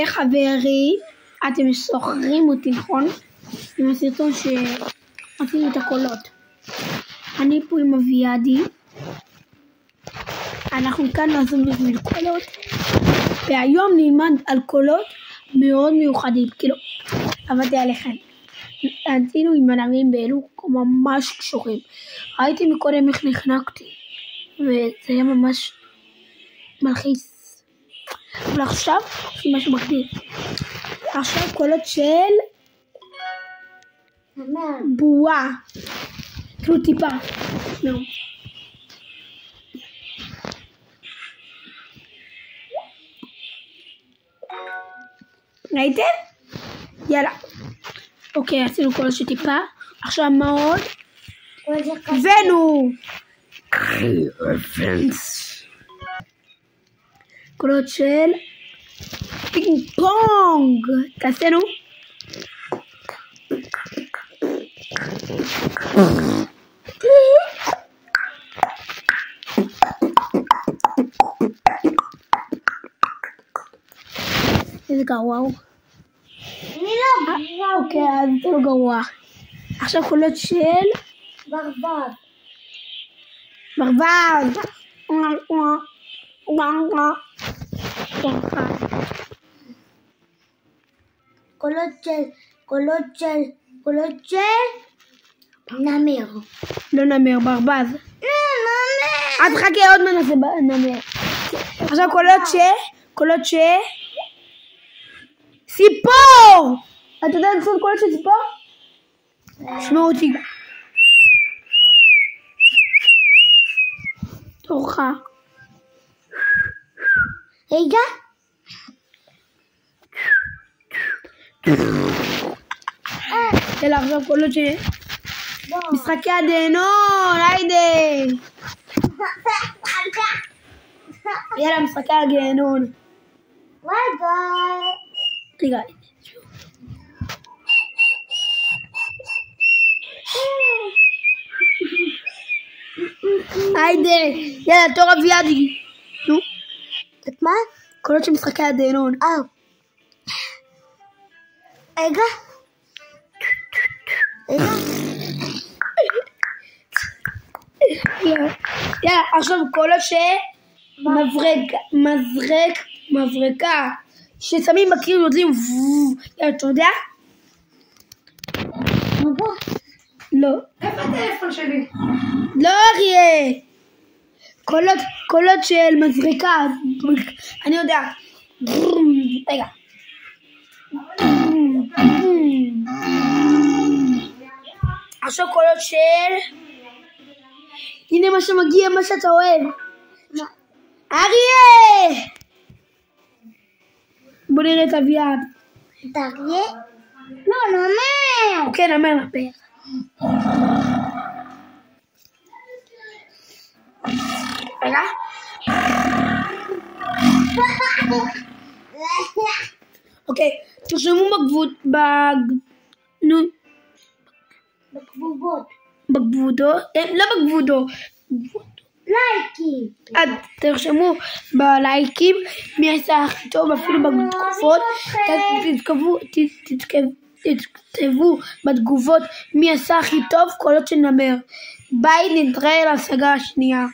חברי, אתם סוחרים אותי, נכון? עם הסרטון שעשינו את הקולות. אני פה עם אביעדי. אנחנו כאן לעשות בשביל קולות. והיום נלמד על קולות מאוד מיוחדים. כאילו, עבדתי עליכם. עשינו עם מנהלים באלו ממש קשורים. ראיתי מקודם איך נחנקתי. וזה היה ממש מלחיץ. אבל עכשיו יש משהו מקדים. עכשיו קולות של בועה. כאילו טיפה. לא. ראיתם? יאללה. אוקיי, עשינו קולות של טיפה. עכשיו מה עוד? הבאנו קולות של פינג פונג. תעשינו. איזה גרוע הוא. אני לא גרוע. אוקיי, אז זה לא גרוע. עכשיו קולות של ברווז. ברווז. קולות של נמר. לא נמר, ברווז. אז חכה עוד מנסה נמר. עכשיו קולות של ציפור. אתה יודע לעשות קולות של ציפור? שמעו אותי. תורך. רגע. יאללה, עכשיו קולות של משחקי הגיהנום, היידה. יאללה, משחקי הגיהנום. רגע. היידה. יאללה, תור אביעדי. נו. את מה? קולות של משחקי הגיהנום. רגע. יאללה, עכשיו קולות מברקה ששמים בקיר יוצאים. יאללה, אתה יודע? לא. איפה הטלפון שלי? לא אריה. קולות של מברקה. אני יודע. רגע. עכשיו קולות של הנה מה שמגיע, מה שאתה אוהב. אריה! בוא נראה את אביעד. את אריה? לא, נמר. אוקיי, נמר נפר. רגע. אוקיי, תרשמו בגבודות, לא בגבודו, לייקים. תרשמו בלייקים מי עשה הכי טוב, אפילו בתגובות, תכתבו בתגובות מי עשה הכי טוב קולות של נמר. ביי, נתראה להשגה השנייה.